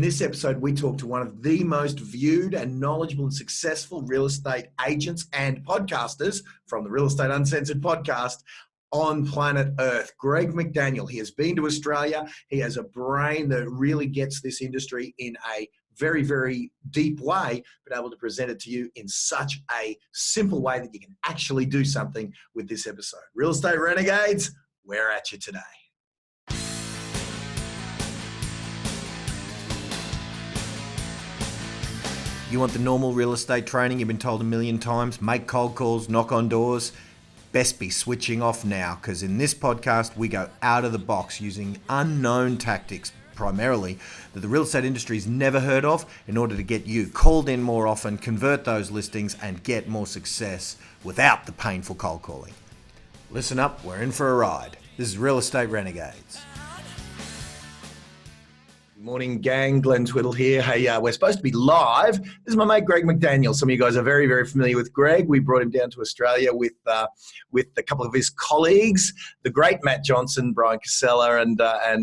In this episode, we talk to one of the most viewed and knowledgeable and successful real estate agents and podcasters from the Real Estate Uncensored podcast on planet Earth, Greg McDaniel. He has been to Australia. He has a brain that really gets this industry in a very, very deep way, but able to present it to you in such a simple way that you can actually do something with this episode. Real Estate Renegades, we're at you today. You want the normal real estate training you've been told a million times? Make cold calls, knock on doors. Best be switching off now, because in this podcast, we go out of the box using unknown tactics, primarily, that the real estate industry's never heard of, in order to get you called in more often, convert those listings, and get more success without the painful cold calling. Listen up, we're in for a ride. This is Real Estate Renegades. Morning, gang. Glenn Twiddle here. Hey, we're supposed to be live. This is my mate, Greg McDaniel. Some of you guys are very, very familiar with Greg. We brought him down to Australia with a couple of his colleagues, the great Matt Johnson, Brian Casella, and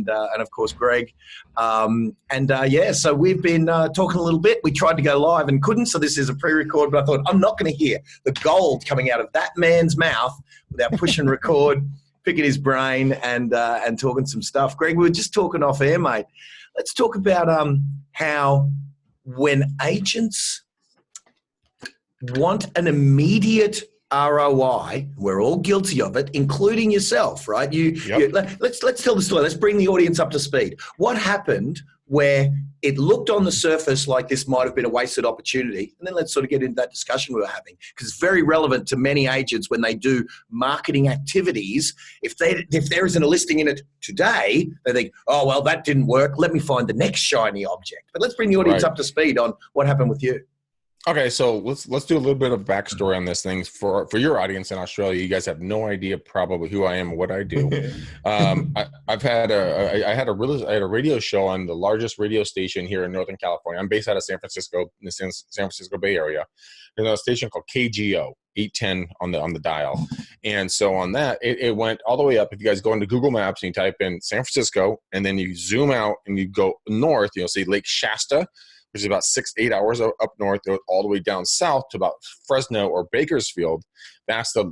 of course, Greg. So we've been talking a little bit. We tried to go live and couldn't, so this is a pre-record, but I thought, I'm not going to hear the gold coming out of that man's mouth without pushing record, picking his brain, and talking some stuff. Greg, we were just talking off air, mate. Let's talk about how when agents want an immediate ROI, we're all guilty of it, including yourself, right? Let's tell the story. Let's bring the audience up to speed. What happened where it looked on the surface like this might have been a wasted opportunity? And then let's sort of get into that discussion we were having, because it's very relevant to many agents when they do marketing activities. If there isn't a listing in it today, they think, oh, well, that didn't work. Let me find the next shiny object. But let's bring the audience up to speed on what happened with you. Okay, so let's do a little bit of backstory on this thing for your audience in Australia. You guys have no idea probably who I am and what I do. I had a radio show on the largest radio station here in Northern California. I'm based out of San Francisco, in the San Francisco Bay Area. There's a station called KGO 810 on the dial, and so on that it went all the way up. If you guys go into Google Maps and you type in San Francisco, and then you zoom out and you go north, you'll see Lake Shasta, which is about 6-8 hours up north, all the way down south to about Fresno or Bakersfield. That's the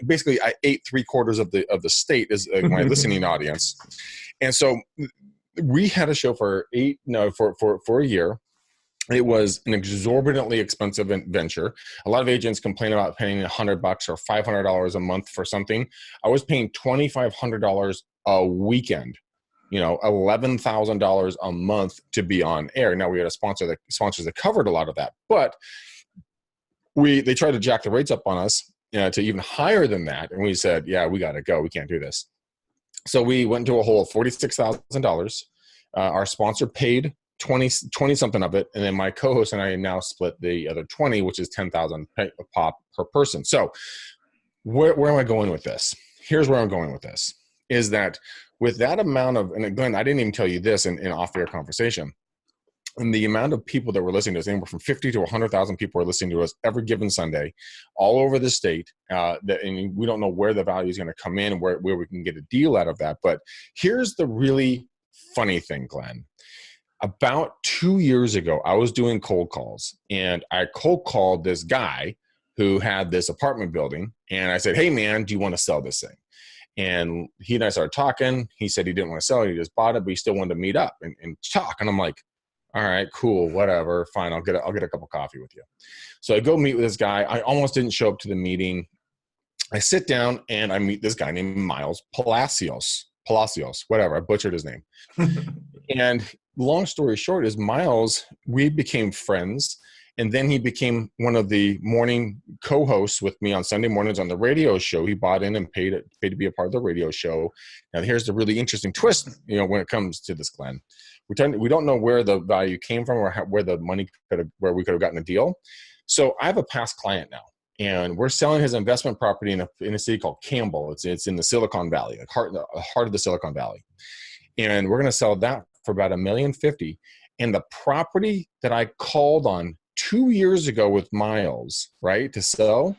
basically I ate 3/4 of the state is my listening audience. And so we had a show for a year. It was an exorbitantly expensive venture. A lot of agents complain about paying $100 or $500 a month for something. I was paying $2,500 a weekend. $11,000 a month to be on air. Now we had sponsors that covered a lot of that, but they tried to jack the rates up on us, to even higher than that. And we said, yeah, we got to go. We can't do this. So we went into a hole of $46,000. Our sponsor paid 20 something of it. And then my co-host and I now split the other 20, which is 10,000 pop per person. So where am I going with this? Here's where I'm going with this, is that with that amount of, and Glenn, I didn't even tell you this in off-air conversation, and the amount of people that were listening to us, anywhere from 50 to 100,000 people are listening to us every given Sunday, all over the state, and we don't know where the value is going to come in, where we can get a deal out of that. But here's the really funny thing, Glenn. About 2 years ago, I was doing cold calls, and I cold called this guy who had this apartment building, and I said, hey, man, do you want to sell this thing? And he and I started talking. He said he didn't want to sell it. He just bought it, but he still wanted to meet up and talk. And I'm like, all right, cool, whatever, fine. I'll get a cup of coffee with you. So I go meet with this guy. I almost didn't show up to the meeting. I sit down and I meet this guy named Miles Palacios, whatever. I butchered his name. And long story short is Miles, we became friends. And then he became one of the morning co-hosts with me on Sunday mornings on the radio show. He bought in and paid to be a part of the radio show. Now, here's the really interesting twist, when it comes to this, Glenn. We don't know where the value came from or where the money where we could have gotten a deal. So I have a past client now, and we're selling his investment property in a city called Campbell. It's in the Silicon Valley, the heart of the Silicon Valley. And we're going to sell that for about $1.05 million. And the property that I called on 2 years ago with Miles, right, to sell,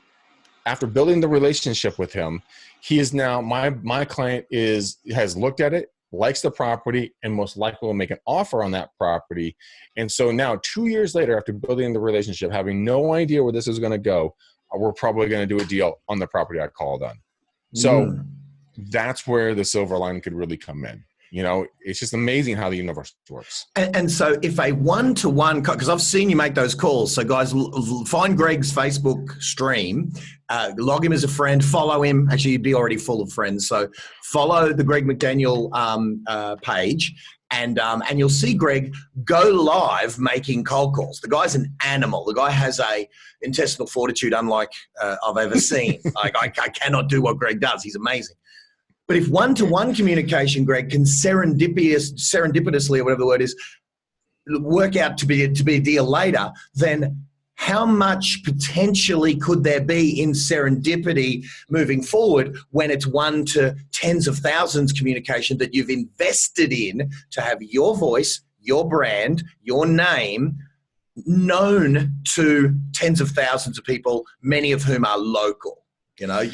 after building the relationship with him, he is now, my client has looked at it, likes the property, and most likely will make an offer on that property. And so now 2 years later, after building the relationship, having no idea where this is going to go, we're probably going to do a deal on the property I called on. So that's where the silver line could really come in. You know, it's just amazing how the universe works. And so if a one-to-one, because I've seen you make those calls. So guys, find Greg's Facebook stream, log him as a friend, follow him. Actually, you'd be already full of friends. So follow the Greg McDaniel page, and you'll see Greg go live making cold calls. The guy's an animal. The guy has a intestinal fortitude unlike I've ever seen. Like I cannot do what Greg does. He's amazing. But if one-to-one communication, Greg, can serendipitously, or whatever the word is, work out to be a deal later, then how much potentially could there be in serendipity moving forward when it's 1 to tens of thousands communication that you've invested in to have your voice, your brand, your name known to tens of thousands of people, many of whom are local? You know,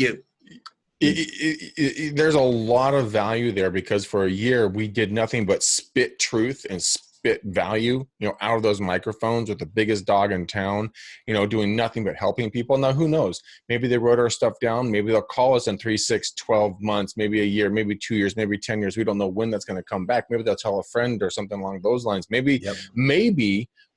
there's a lot of value there, because for a year we did nothing but spit truth and spit value, out of those microphones with the biggest dog in town, doing nothing but helping people. Now, who knows? Maybe they wrote our stuff down. Maybe they'll call us in 3, 6, 12 months, maybe a year, maybe 2 years, maybe 10 years. We don't know when that's going to come back. Maybe they'll tell a friend or something along those lines. Maybe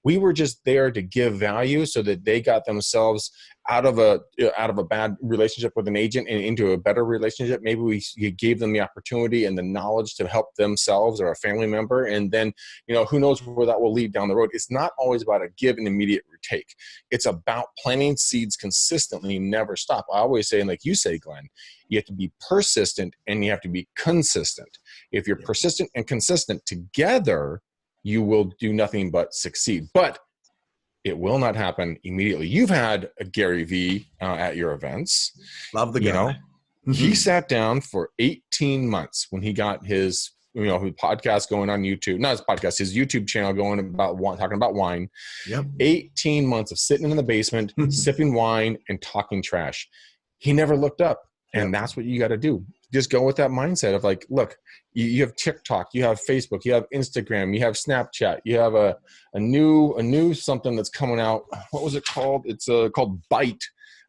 we were just there to give value so that they got themselves out of a bad relationship with an agent and into a better relationship. Maybe we gave them the opportunity and the knowledge to help themselves or a family member. And then, who knows where that will lead down the road. It's not always about a give and immediate take. It's about planting seeds consistently, never stop. I always say, and like you say, Glenn, you have to be persistent and you have to be consistent. If you're persistent and consistent together, you will do nothing but succeed. But it will not happen immediately. You've had a Gary V at your events. Love the guy. He sat down for 18 months when he got his, his podcast going on YouTube. Not his podcast, his YouTube channel going talking about wine. Yep. 18 months of sitting in the basement, sipping wine and talking trash. He never looked up. And that's what you got to do. Just go with that mindset of like, look, you have TikTok, you have Facebook, you have Instagram, you have Snapchat, you have a new something that's coming out. What was it called? It's called Byte.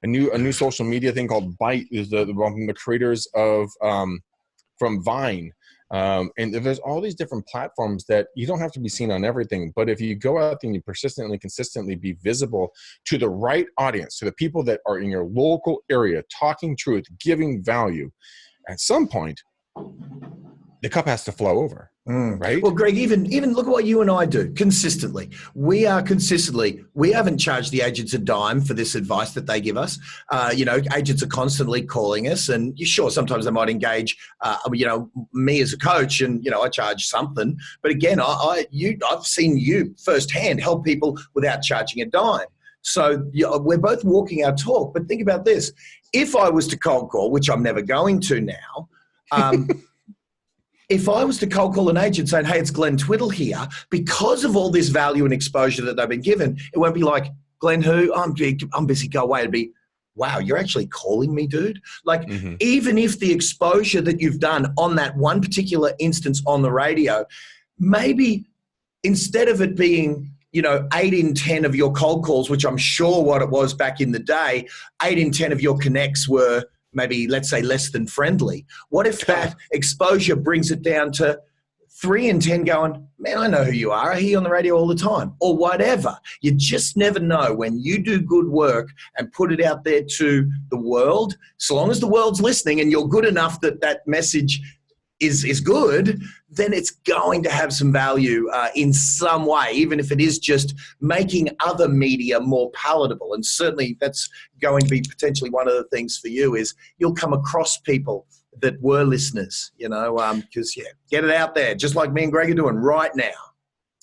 A new social media thing called Byte is from the creators of from Vine. And there's all these different platforms that you don't have to be seen on everything. But if you go out there and you persistently, consistently be visible to the right audience, to the people that are in your local area, talking truth, giving value, at some point, the cup has to flow over, right? Well, Greg, even look at what you and I do consistently. We haven't charged the agents a dime for this advice that they give us. Agents are constantly calling us, and sure, sometimes they might engage, me as a coach, and, I charge something. But again, I've seen you firsthand help people without charging a dime. So we're both walking our talk. But think about this. If I was to cold call, which I'm never going to now, if I was to cold call an agent saying, hey, it's Glenn Twiddle here, because of all this value and exposure that they've been given, it won't be like, Glenn who? I'm busy, go away. It'd be, wow, you're actually calling me, dude? Like, even if the exposure that you've done on that one particular instance on the radio, maybe instead of it being 8 in 10 of your cold calls, which I'm sure what it was back in the day, 8 in 10 of your connects were maybe, let's say, less than friendly. What if that exposure brings it down to 3 in 10 going, man, I know who you are. I hear you on the radio all the time, or whatever. You just never know when you do good work and put it out there to the world. So long as the world's listening and you're good enough that message is good, then it's going to have some value in some way, even if it is just making other media more palatable. And certainly that's going to be potentially one of the things for you is you'll come across people that were listeners, because, get it out there, just like me and Greg are doing right now.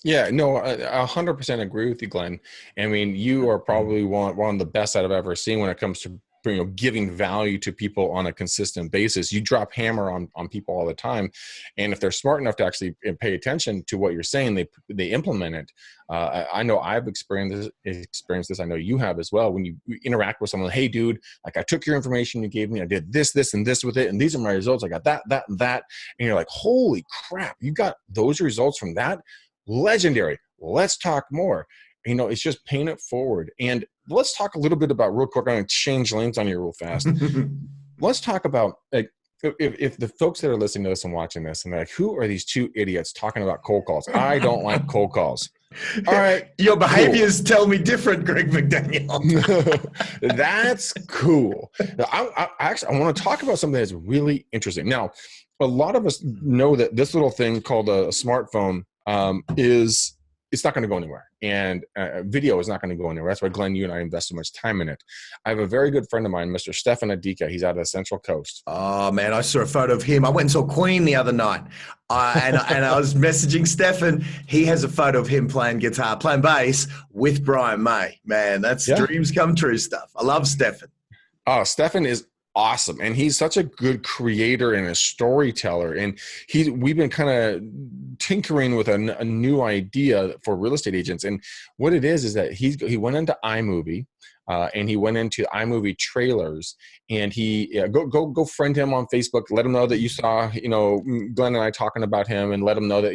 Yeah, no, I 100% agree with you, Glenn. I mean, you are probably one of the best that I've ever seen when it comes to giving value to people on a consistent basis. You drop hammer on people all the time, and if they're smart enough to actually pay attention to what you're saying, they implement it. I know I've experienced this. I know you have as well. When you interact with someone, hey dude, like I took your information you gave me, I did this, and this with it, and these are my results. I got that, and that, and you're like, holy crap, you got those results from that? Legendary. Let's talk more. It's just paying it forward. And let's talk a little bit about, real quick, I'm going to change lanes on you real fast. Let's talk about, like, if the folks that are listening to this and watching this and they're like, who are these two idiots talking about cold calls? I don't like cold calls. All right. Your behaviors tell me different, Greg McDaniel. That's cool. Now, I want to talk about something that's really interesting. Now, a lot of us know that this little thing called a smartphone it's not going to go anywhere. And video is not going to go anywhere. That's why, Glenn, you and I invest so much time in it. I have a very good friend of mine, Mr. Stefan Adika. He's out of the Central Coast. Oh, man, I saw a photo of him. I went and saw Queen the other night. And I was messaging Stefan. He has a photo of him playing guitar, playing bass with Brian May. Man, that's dreams come true stuff. I love Stefan. Oh, Stefan is awesome, and he's such a good creator and a storyteller, and we've been kind of tinkering with a new idea for real estate agents. And what it is that he went into iMovie, and he went into iMovie trailers, and he go friend him on Facebook. Let him know that you saw Glenn and I talking about him, and let him know that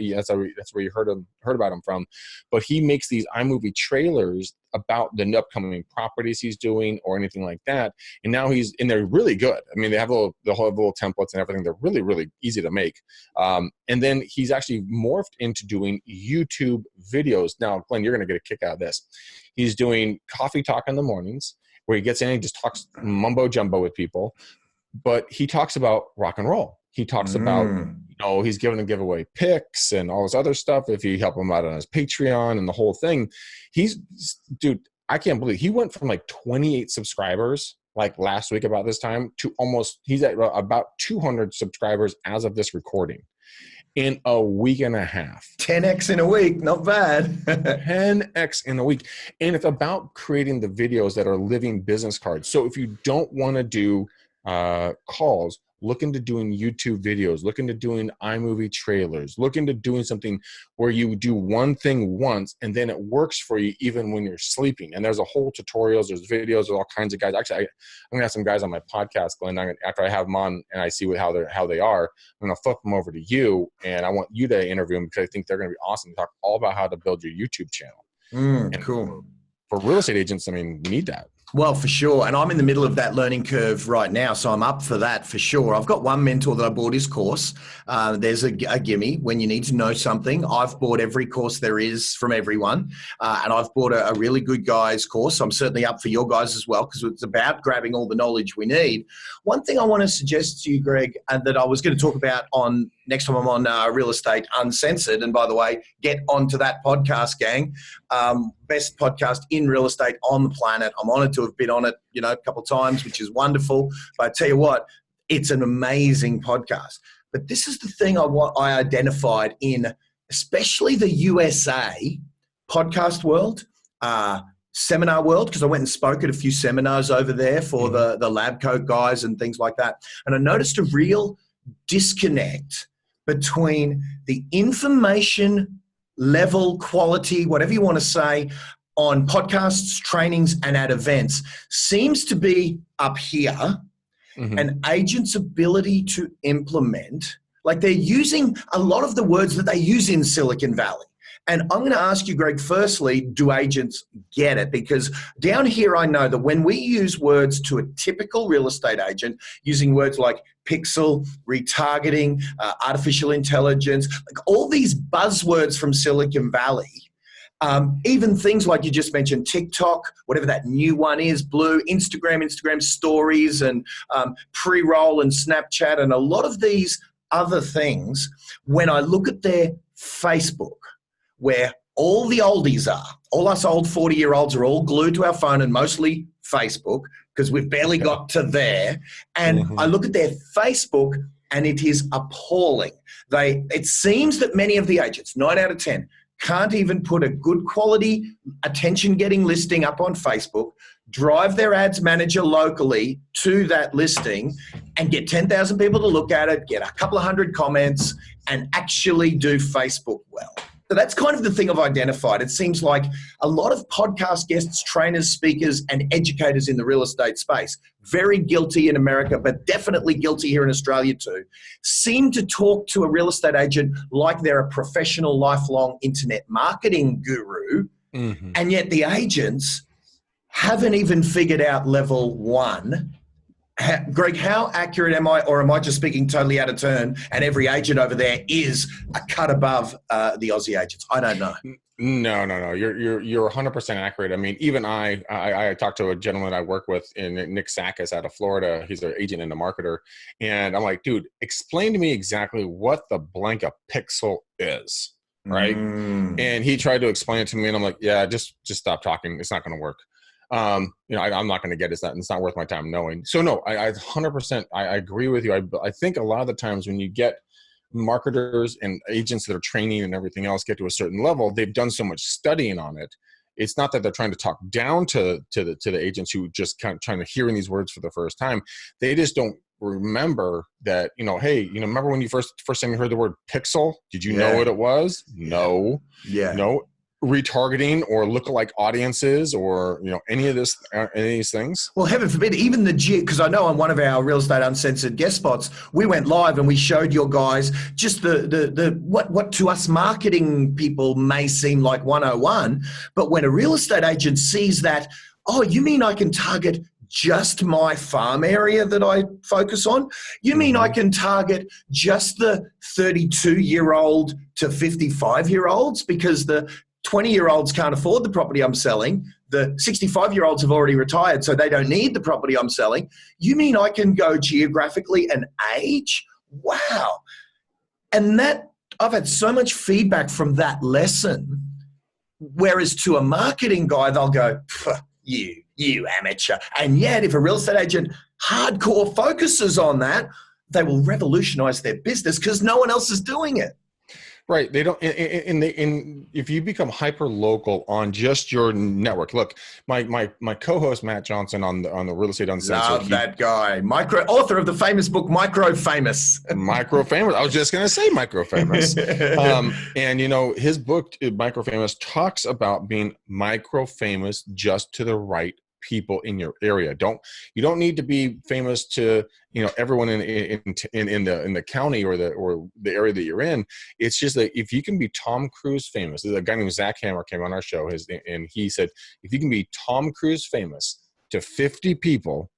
that's where you heard about him from. But he makes these iMovie trailers about the upcoming properties he's doing or anything like that. And now they're really good. I mean, they have little templates and everything. They're really, really easy to make. And then he's actually morphed into doing YouTube videos. Now, Glenn, you're going to get a kick out of this. He's doing coffee talk in the mornings where he gets in and just talks mumbo jumbo with people, but he talks about rock and roll. He talks about, he's giving a giveaway picks and all this other stuff if you help him out on his Patreon and the whole thing. Dude, I can't believe he went from like 28 subscribers like last week about this time to he's at about 200 subscribers as of this recording in a week and a half. 10x in a week, not bad. 10x in a week. And it's about creating the videos that are living business cards. So if you don't want to do calls, look into doing YouTube videos, look into doing iMovie trailers, look into doing something where you do one thing once and then it works for you even when you're sleeping. And there's a whole tutorials, there's videos, there's all kinds of guys. Actually, I'm going to have some guys on my podcast, Glenn. After I have them on and I see how they are, I'm going to flip them over to you, and I want you to interview them because I think they're going to be awesome to talk all about how to build your YouTube channel. Cool. For real estate agents, I mean, we need that. Well, for sure. And I'm in the middle of that learning curve right now, so I'm up for that for sure. I've got one mentor that I bought his course. There's a gimme when you need to know something. I've bought every course there is from everyone, and I've bought a really good guy's course. So I'm certainly up for your guys as well because it's about grabbing all the knowledge we need. One thing I want to suggest to you, Greg, that I was going to talk about on next time I'm on Real Estate Uncensored, and by the way, get onto that podcast, gang. Best podcast in real estate on the planet. I'm honored to have been on it, a couple of times, which is wonderful. But I tell you what, it's an amazing podcast. But this is the thing I identified in, especially the USA podcast world, seminar world, because I went and spoke at a few seminars over there for the lab coat guys and things like that. And I noticed a real disconnect between the information level, quality, whatever you want to say, on podcasts, trainings, and at events seems to be up here, and agents' ability to implement, like they're using a lot of the words that they use in Silicon Valley. And I'm going to ask you, Greg, firstly, do agents get it? Because down here, I know that when we use words to a typical real estate agent, using words like pixel, retargeting, artificial intelligence, like all these buzzwords from Silicon Valley, even things like you just mentioned, TikTok, whatever that new one is, Blue, Instagram stories, and pre-roll and Snapchat, and a lot of these other things, when I look at their Facebook, where all the oldies are, all us old 40-year-olds are all glued to our phone and mostly Facebook because we've barely got to there. And I look at their Facebook and it is appalling. It seems that many of the agents, 9 out of 10, can't even put a good quality attention-getting listing up on Facebook drive their ads manager locally to that listing and get 10,000 people to look at it, get a couple of hundred comments, and actually do Facebook well. So that's kind of the thing I've identified. It seems like a lot of podcast guests, trainers, speakers, and educators in the real estate space, very guilty in America, but definitely guilty here in Australia too, seem to talk to a real estate agent like they're a professional, lifelong internet marketing guru, and yet the agents haven't even figured out level one. Greg, how accurate am I, or am I just speaking totally out of turn and every agent over there is a cut above the Aussie agents? I don't know. No. You're 100% accurate. I mean, even I talked to a gentleman I work with in Nick Sakis out of Florida. He's an agent and a marketer. And I'm like, dude, explain to me exactly what the blank a pixel is, right? And he tried to explain it to me and I'm like, yeah, just stop talking. It's not going to work. I'm not going to get it. It's not worth my time knowing. So no, I 100%, I agree with you. I think a lot of the times when you get marketers and agents that are training and everything else get to a certain level, they've done so much studying on it. It's not that they're trying to talk down to the agents who just kind of trying to hearing these words for the first time. They just don't remember that, hey, remember when you first time you heard the word pixel? Did you know what it was? No. No. Retargeting or lookalike audiences or any of these things? Well, heaven forbid, even because I know on one of our Real Estate Uncensored guest spots, we went live and we showed your guys just the what to us marketing people may seem like 101, but when a real estate agent sees that, oh, you mean I can target just my farm area that I focus on? You mean I can target just the 32-year-old to 55-year-olds because the 20-year-olds can't afford the property I'm selling. The 65-year-olds have already retired, so they don't need the property I'm selling. You mean I can go geographically and age? Wow. And that, I've had so much feedback from that lesson, whereas to a marketing guy, they'll go, you amateur. And yet, if a real estate agent hardcore focuses on that, they will revolutionize their business because no one else is doing it. Right. They don't, if you become hyper local on just your network, look, my co-host Matt Johnson on the Real Estate Uncensored. Love that guy. Author of the famous book, Micro Famous. Micro Famous. I was just going to say Micro Famous. And his book, Micro Famous, talks about being micro famous just to the right people in your area. You don't need to be famous to everyone in the county or the area that you're in. It's just that if you can be Tom Cruise famous, there's a guy named Zach Hammer came on our show, and he said if you can be Tom Cruise famous to 50 people,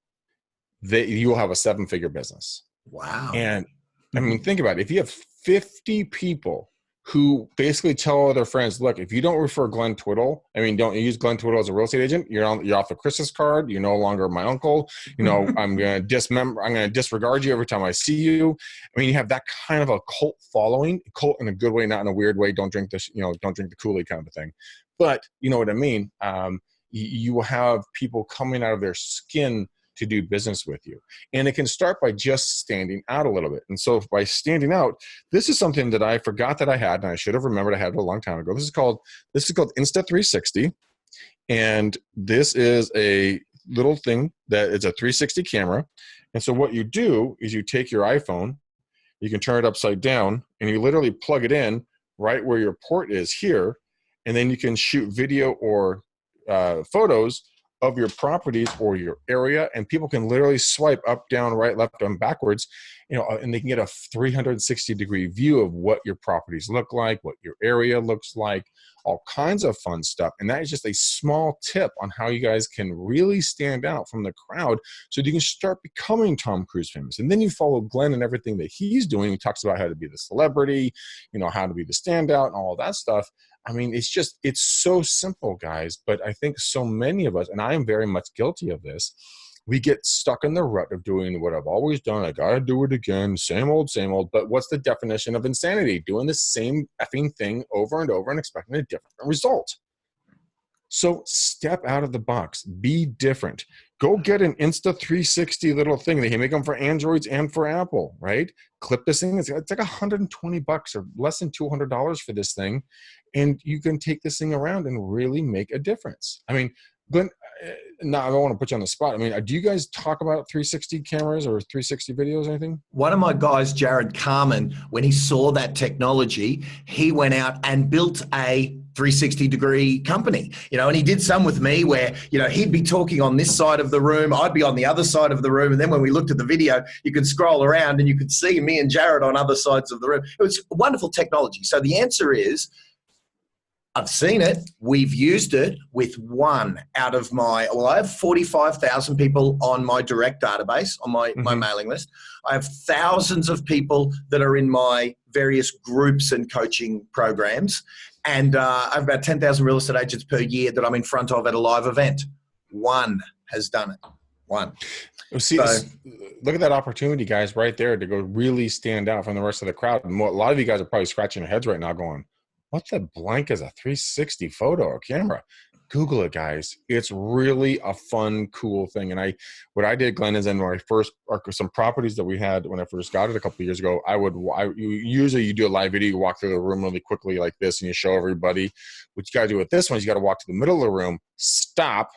that you will have a 7-figure business. Wow. And I mean, think about it. If you have 50 people who basically tell their friends, look, if you don't refer Glenn Twiddle, don't use Glenn Twiddle as a real estate agent, you're off the Christmas card. You're no longer my uncle. I'm going to disregard you every time I see you. You have that kind of a cult following, cult in a good way, not in a weird way. Don't drink don't drink the Kool-Aid kind of a thing. But you know what I mean? You will have people coming out of their skin to do business with you. And it can start by just standing out a little bit. And so by standing out, this is something that I forgot that I had, and I should have remembered I had it a long time ago. This is called Insta360. And this is a little thing that is a 360 camera. And so what you do is you take your iPhone, you can turn it upside down, and you literally plug it in right where your port is here. And then you can shoot video or photos of your properties or your area, and people can literally swipe up, down, right, left, and backwards, and they can get a 360-degree view of what your properties look like, what your area looks like, all kinds of fun stuff. And that is just a small tip on how you guys can really stand out from the crowd so that you can start becoming Tom Cruise famous. And then you follow Glenn and everything that he's doing. He talks about how to be the celebrity, how to be the standout and all of that stuff. It's so simple, guys, but I think so many of us, and I am very much guilty of this, we get stuck in the rut of doing what I've always done. I got to do it again. Same old, but what's the definition of insanity? Doing the same effing thing over and over and expecting a different result. So step out of the box, be different. Go get an Insta360 little thing. They can make them for Androids and for Apple, right? Clip this thing. It's like $120 or less than $200 for this thing. And you can take this thing around and really make a difference. Glenn, no, I don't want to put you on the spot. I mean, do you guys talk about 360 cameras or 360 videos or anything? One of my guys, Jared Carmen, when he saw that technology, he went out and built a 360-degree company, and he did some with me where, he'd be talking on this side of the room, I'd be on the other side of the room, and then when we looked at the video, you could scroll around and you could see me and Jared on other sides of the room. It was wonderful technology. So the answer is, I've seen it. We've used it with one out of I have 45,000 people on my direct database, on my mailing list. I have thousands of people that are in my various groups and coaching programs. And I have about 10,000 real estate agents per year that I'm in front of at a live event. One has done it. One. See, look at that opportunity, guys, right there to go really stand out from the rest of the crowd. And a lot of you guys are probably scratching your heads right now going, what the blank is a 360 photo or camera? Google it, guys. It's really a fun, cool thing. And what I did, Glenn, is in my first, or some properties that we had when I first got it a couple of years ago, usually you do a live video, you walk through the room really quickly like this and you show everybody. What you got to do with this one is you got to walk to the middle of the room, stop,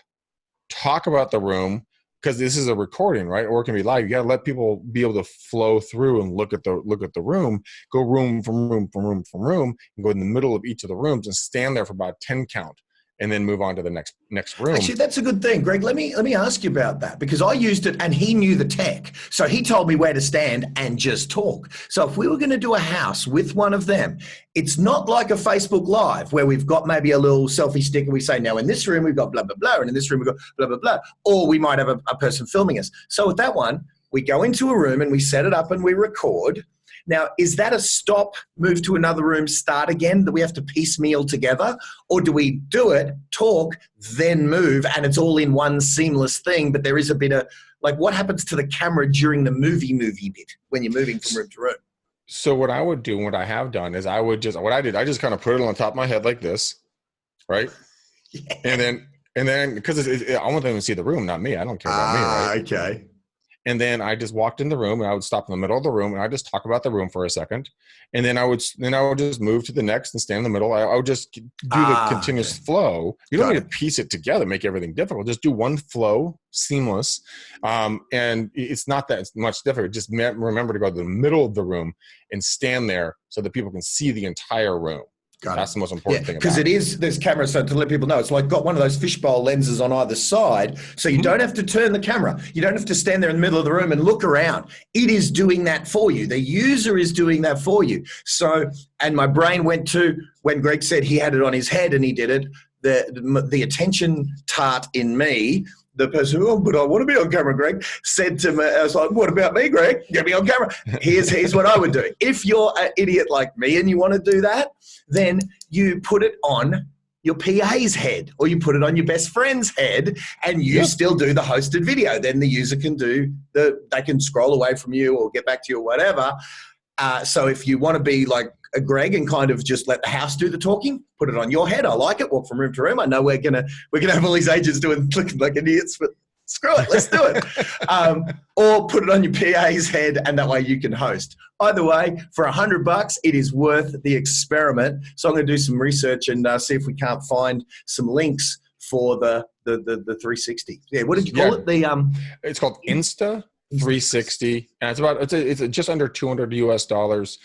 talk about the room, because this is a recording, right? Or it can be live. You got to let people be able to flow through and look at the room, go room from room from room from room, and go in the middle of each of the rooms and stand there for about 10 count, and then move on to the next room. Actually, that's a good thing, Greg. Let me ask you about that, because I used it and he knew the tech, so he told me where to stand and just talk. So if we were going to do a house with one of them, it's not like a Facebook Live where we've got maybe a little selfie stick and we say, now in this room we've got blah, blah, blah, and in this room we've got blah, blah, blah. Or we might have a person filming us. So with that one, we go into a room and we set it up and we record. Now, is that a stop, move to another room, start again, that we have to piecemeal together? Or do we do it, talk, then move, and it's all in one seamless thing, but there is a bit of, like, what happens to the camera during the movie bit when you're moving from room to room? So what I would do, and what I have done, is I just kind of put it on top of my head like this, right? Yeah. And then, because I want them to see the room, not me. I don't care about me, right? Okay. And then I just walked in the room and I would stop in the middle of the room and I just talk about the room for a second. And then I would just move to the next and stand in the middle. I would just do the continuous flow. You don't need to piece it together, make everything difficult. Just do one flow, seamless. And it's not that much difficult. Just remember to go to the middle of the room and stand there so that people can see the entire room. That's the most important thing. Because there's cameras, so to let people know, it's like got one of those fishbowl lenses on either side. So you don't have to turn the camera. You don't have to stand there in the middle of the room and look around. It is doing that for you. The user is doing that for you. So, and my brain went to when Greg said he had it on his head and he did it, the attention tart in me, the person, but I want to be on camera, Greg, said to me, I was like, what about me, Greg? Get me on camera. Here's what I would do. If you're an idiot like me and you want to do that, then you put it on your PA's head or you put it on your best friend's head and you still do the hosted video. Then the user can they can scroll away from you or get back to you or whatever. So if you want to be like a Greg and kind of just let the house do the talking, put it on your head. I like it. Walk from room to room. I know we're gonna have all these agents looking like idiots, but screw it, let's do it. Or put it on your PA's head, and that way you can host. Either way, for $100, it is worth the experiment. So I'm going to do some research and see if we can't find some links for the 360. Yeah, what did you call it? It's called Insta 360, and it's just under $200 US.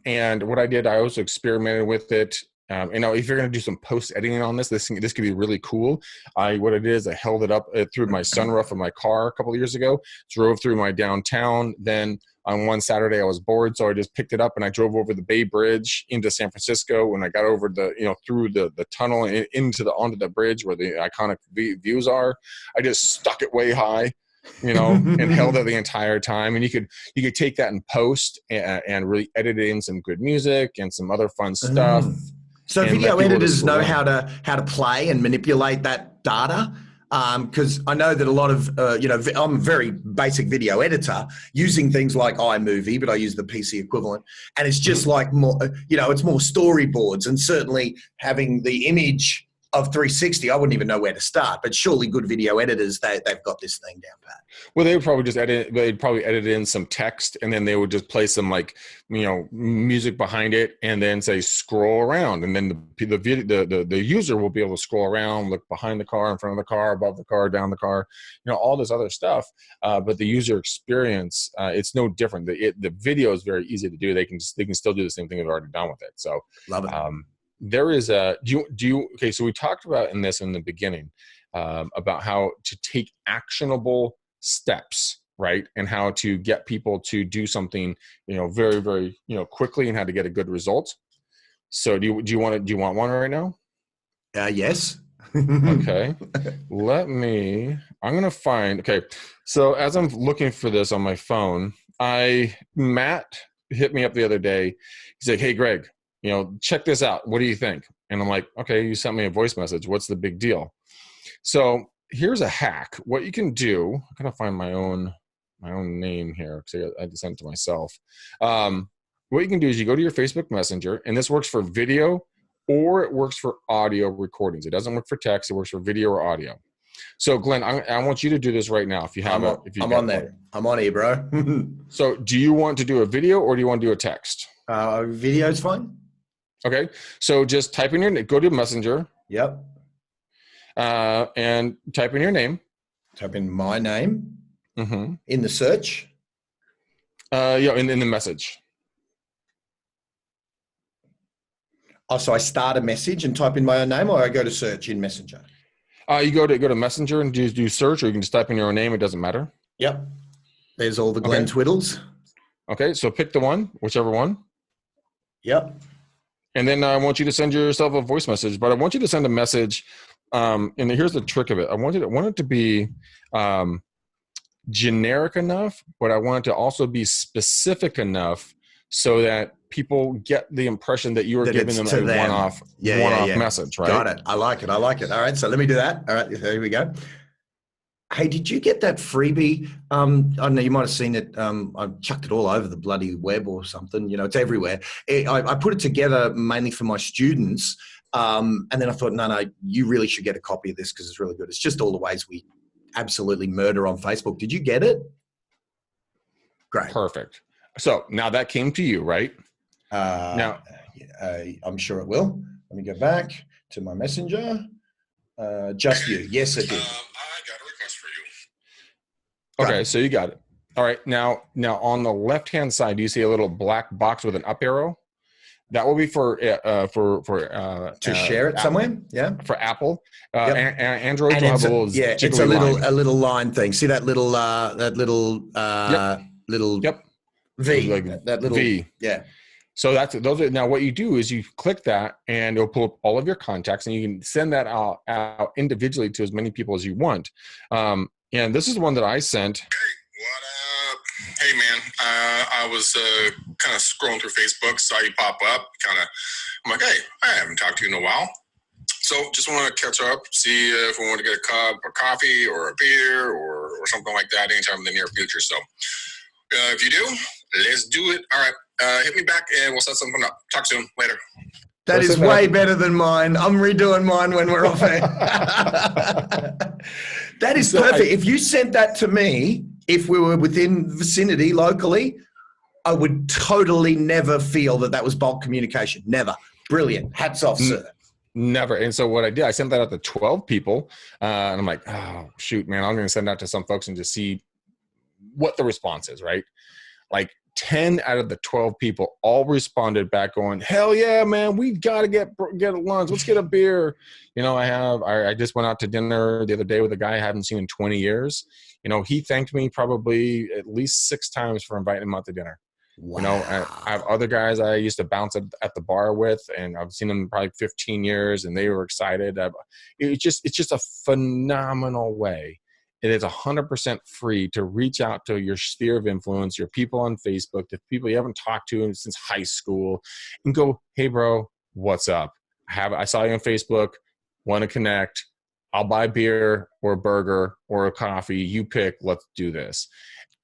And what I did, I also experimented with it. If you're going to do some post editing on this could be really cool. What I did is I held it up through my sunroof of my car a couple of years ago, drove through my downtown. Then on one Saturday I was bored, so I just picked it up and I drove over the Bay Bridge into San Francisco. When I got over through the tunnel onto the bridge where the iconic views are, I just stuck it way high. And held it the entire time. And you could take that and post and really edit it in some good music and some other fun stuff. So video editors know how to play and manipulate that data. Because I know that a lot of, I'm a very basic video editor using things like iMovie, but I use the PC equivalent. And it's just like more, it's more storyboards, and certainly having the image of 360, I wouldn't even know where to start. But surely good video editors, they've got this thing down pat. Well, they would probably just they'd probably edit in some text, and then they would just play some like, music behind it, and then say scroll around, and then the user will be able to scroll around, look behind the car, in front of the car, above the car, down the car, all this other stuff. But the user experience, it's no different. The video is very easy to do. They can still do the same thing they've already done with it. So love it. There is a okay, so we talked about in the beginning about how to take actionable steps, right, and how to get people to do something very, very quickly, and how to get a good result. So do you want one right now? Yes. Okay. I'm gonna find. Okay, so as I'm looking for this on my phone, Matt hit me up the other day. He's like, "Hey Greg, check this out. What do you think?" And I'm like, "Okay, you sent me a voice message. What's the big deal?" So here's a hack. What you can do, I'm gonna find my own name here because I had to send it to myself. What you can do is you go to your Facebook Messenger, and this works for video or it works for audio recordings. It doesn't work for text. It works for video or audio. So Glenn, I want you to do this right now. If you have I'm on there. I'm on here, bro. So do you want to do a video or do you want to do a text? Video's fine. Okay. So just type in go to Messenger. Yep. And type in your name. Type in my name in the search. In the message. Oh, so I start a message and type in my own name, or I go to search in Messenger? You go to Messenger and do search, or you can just type in your own name. It doesn't matter. Yep. There's all the Glenn Twiddles. Okay. So pick the one, whichever one. Yep. And then I want you to send yourself a voice message, but I want you to send a message. And here's the trick of it. I want it to be generic enough, but I want it to also be specific enough so that people get the impression that you are giving them a one-off message, right? Got it. I like it. All right. So let me do that. All right. Here we go. Hey, did you get that freebie? I know you might have seen it. I chucked it all over the bloody web or something. It's everywhere. I put it together mainly for my students. And then I thought, no, you really should get a copy of this because it's really good. It's just all the ways we absolutely murder on Facebook. Did you get it? Great. Perfect. So now that came to you, right? Now, I'm sure it will. Let me go back to my Messenger. Just you. Yes, it did. I got a request for you. Okay, so you got it. All right. Now on the left-hand side, do you see a little black box with an up arrow? That will be for to share it somewhere. Yeah. For Apple, Android will have a little it's a little line thing. See that little V, like that little V. Yeah. So now what you do is you click that and it'll pull up all of your contacts and you can send that out individually to as many people as you want. And this is the one that I sent. Hey, what up? Hey man, I was kind of scrolling through Facebook, saw you pop up. I'm like, hey, I haven't talked to you in a while. So just want to catch up, see if we want to get a cup of coffee or a beer or something like that anytime in the near future. So if you do, let's do it. All right. Hit me back and we'll set something up. Talk soon. Later. That is way better than mine. I'm redoing mine when we're off air. That is perfect. If you sent that to me, if we were within vicinity locally, I would totally never feel that was bulk communication. Never. Brilliant. Hats off, sir. Never. And so what I did, I sent that out to 12 people. And I'm like, oh, shoot, man, I'm going to send that to some folks and just see what the response is, right? Like 10 out of the 12 people all responded back going, hell yeah, man, we got to get lunch. Let's get a beer. I just went out to dinner the other day with a guy I haven't seen in 20 years. He thanked me probably at least 6 times for inviting him out to dinner. Wow. I have other guys I used to bounce at the bar with, and I've seen them probably 15 years, and they were excited. It's just a phenomenal way. It is 100% free to reach out to your sphere of influence, your people on Facebook, the people you haven't talked to since high school, and go, hey, bro, what's up? I saw you on Facebook, want to connect. I'll buy beer or a burger or a coffee. You pick. Let's do this.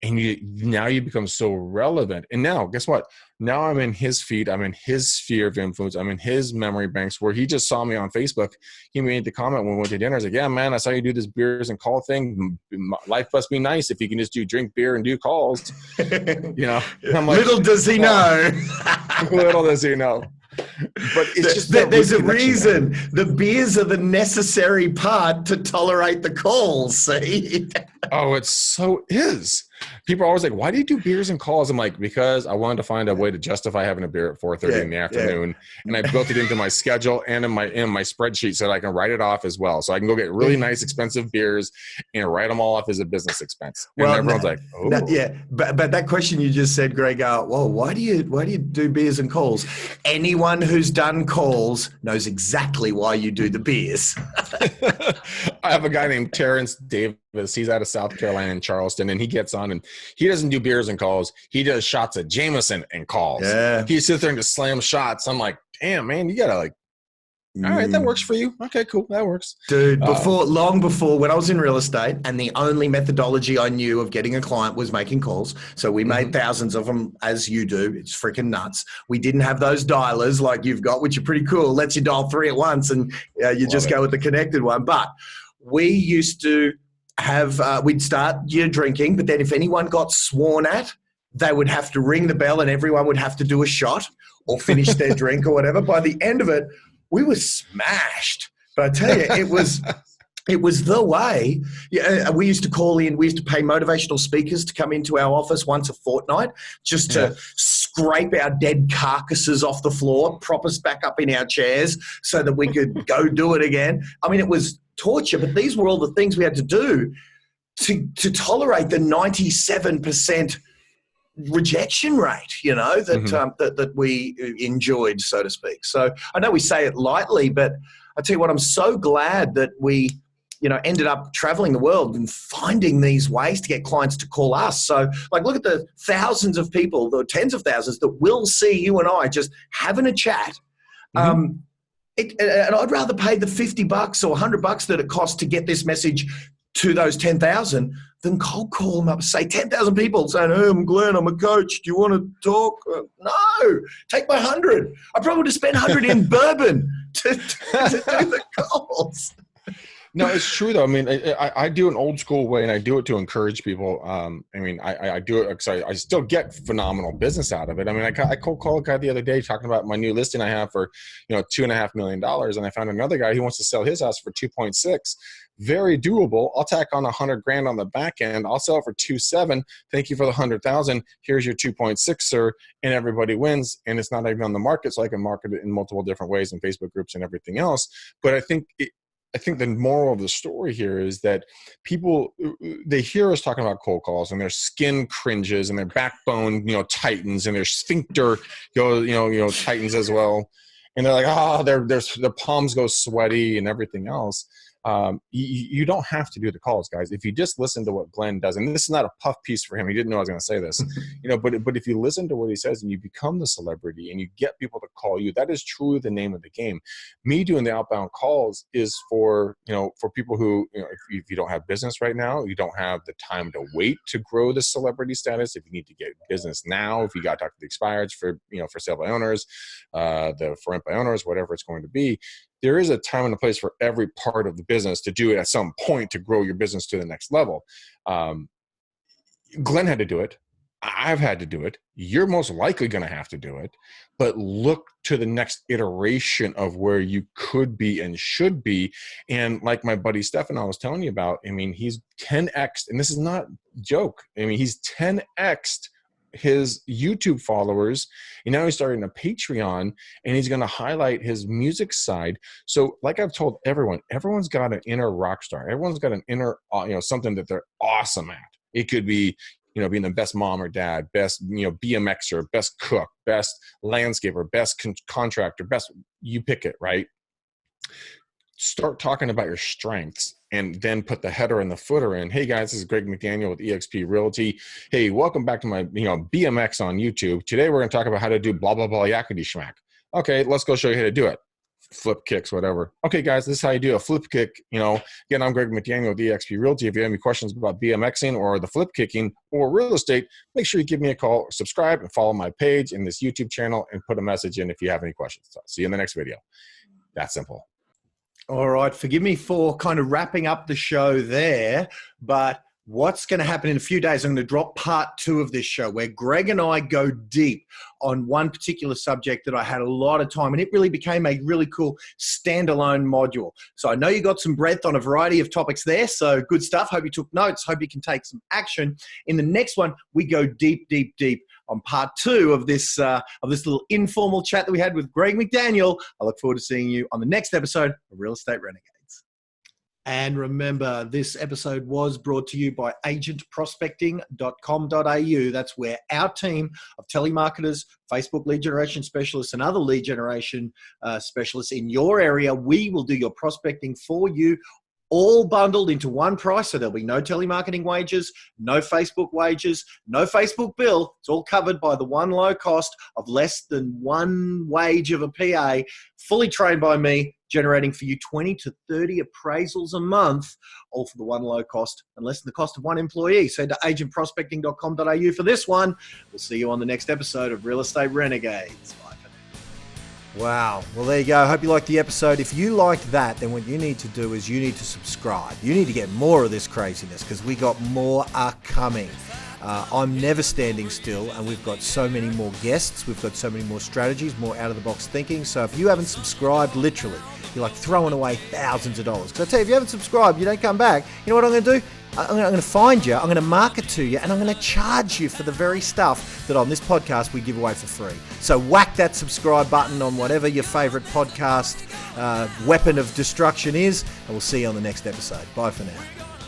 And now you become so relevant. And now, guess what? Now I'm in his feed. I'm in his sphere of influence. I'm in his memory banks where he just saw me on Facebook. He made the comment when we went to dinner. He's like, yeah, man, I saw you do this beers and call thing. Life must be nice if you can just drink beer and do calls. You know, I'm like, little does he know. Little does he know. But it's just there's a reason. The beers are the necessary part to tolerate the calls. See? Oh, it so is. People are always like, why do you do beers and calls? I'm like, because I wanted to find a way to justify having a beer at 4:30 in the afternoon. And I built it into my schedule and in my spreadsheet so that I can write it off as well. So I can go get really nice, expensive beers and write them all off as a business expense. And everyone's like, oh. But that question you just said, Greg, well, why do you do beers and calls? Anyone who's done calls knows exactly why you do the beers. I have a guy named Terrence Davis. He's out of South Carolina in Charleston, and he gets on and he doesn't do beers and calls. He does shots of Jameson and calls. Yeah. He sits there and just slams shots. I'm like, damn, man, you gotta all right, that works for you. Okay, cool, that works. Dude, long before when I was in real estate, and the only methodology I knew of getting a client was making calls. So we made thousands of them, as you do. It's freaking nuts. We didn't have those dialers like you've got, which are pretty cool. Lets you dial 3 at once, and you just go with the connected one. But we used to have we'd start your drinking, but then if anyone got sworn at, they would have to ring the bell and everyone would have to do a shot or finish their drink or whatever. By the end of it, we were smashed. But I tell you, it was the way. Yeah, we used to call in, we used to pay motivational speakers to come into our office once a fortnight just to scrape our dead carcasses off the floor, prop us back up in our chairs so that we could go do it again. I mean, it was torture, but these were all the things we had to do to tolerate the 97% rejection rate, that we enjoyed, so to speak. So I know we say it lightly, but I tell you what, I'm so glad that we, ended up traveling the world and finding these ways to get clients to call us. So look at the thousands of people, the tens of thousands that will see you and I just having a chat. And I'd rather pay the $50 or $100 that it costs to get this message to those 10,000 than cold call them up, say 10,000 people saying, hey, I'm Glenn, I'm a coach. Do you want to talk? No, take my 100. I probably would have spent 100 in bourbon to do the calls. No, it's true though. I mean, I do an old school way, and I do it to encourage people. I do it because I still get phenomenal business out of it. I mean, I cold called a guy the other day talking about my new listing I have for, $2.5 million. And I found another guy who wants to sell his house for 2.6. Very doable. I'll tack on $100,000 on the back end. I'll sell it for 2.7. Thank you for the 100,000. Here's your 2.6, sir. And everybody wins. And it's not even on the market. So I can market it in multiple different ways in Facebook groups and everything else. But I think the moral of the story here is that people, they hear us talking about cold calls and their skin cringes and their backbone, tightens, and their sphincter goes, tightens as well. And they're like, their palms go sweaty and everything else. You don't have to do the calls, guys. If you just listen to what Glenn does, and this is not a puff piece for him. He didn't know I was going to say this, but if you listen to what he says and you become the celebrity and you get people to call you, that is truly the name of the game. Me doing the outbound calls is for people who, if you don't have business right now, you don't have the time to wait to grow the celebrity status. If you need to get business now, if you got to talk to the expireds for sale by owners, the for rent by owners, whatever it's going to be. There is a time and a place for every part of the business to do it at some point to grow your business to the next level. Glenn had to do it. I've had to do it. You're most likely going to have to do it. But look to the next iteration of where you could be and should be. And like my buddy Stefan I was telling you about, I mean, he's 10x'd, and this is not a joke. I mean, he's 10x'd his YouTube followers, and now he's starting a Patreon, and he's going to highlight his music side. So like I've told everyone's got an inner rock star. Everyone's got an inner, something that they're awesome at. It could be, being the best mom or dad, best, BMXer, best cook, best landscaper, best contractor, best, you pick it, right? Start talking about your strengths and then put the header and the footer in. Hey guys, this is Greg McDaniel with eXp Realty. Hey, welcome back to my, BMX on YouTube. Today we're going to talk about how to do blah, blah, blah, yakety schmack. Okay, let's go show you how to do it. flip kicks, whatever. Okay, guys, this is how you do a flip kick. Again, I'm Greg McDaniel with eXp Realty. If you have any questions about BMXing or the flip kicking or real estate, make sure you give me a call, subscribe, and follow my page in this YouTube channel, and put a message in if you have any questions. So, see you in the next video. That simple. All right. Forgive me for kind of wrapping up the show there, but what's going to happen in a few days, I'm going to drop part 2 of this show where Greg and I go deep on one particular subject that I had a lot of time, and it really became a really cool standalone module. So I know you got some breadth on a variety of topics there, so good stuff. Hope you took notes. Hope you can take some action. In the next one, we go deep, deep, deep on part 2 of this little informal chat that we had with Greg McDaniel. I look forward to seeing you on the next episode of Real Estate Renegades. And remember, this episode was brought to you by agentprospecting.com.au. That's where our team of telemarketers, Facebook lead generation specialists, and other lead generation specialists in your area, we will do your prospecting for you, all bundled into one price. So there'll be no telemarketing wages, no Facebook wages, no Facebook bill. It's all covered by the one low cost of less than one wage of a PA, fully trained by me, generating for you 20 to 30 appraisals a month, all for the one low cost and less than the cost of one employee. So head to agentprospecting.com.au for this one. We'll see you on the next episode of Real Estate Renegades. Bye for now. Wow. Well, there you go. I hope you liked the episode. If you liked that, then what you need to do is you need to subscribe. You need to get more of this craziness because we got more are coming. I'm never standing still, and we've got so many more guests. We've got so many more strategies, more out-of-the-box thinking. So if you haven't subscribed, literally, you're like throwing away thousands of dollars. Because I tell you, if you haven't subscribed, you don't come back. You know what I'm going to do? I'm going to find you, I'm going to market to you, and I'm going to charge you for the very stuff that on this podcast we give away for free. So whack that subscribe button on whatever your favorite podcast weapon of destruction is, and we'll see you on the next episode. Bye for now.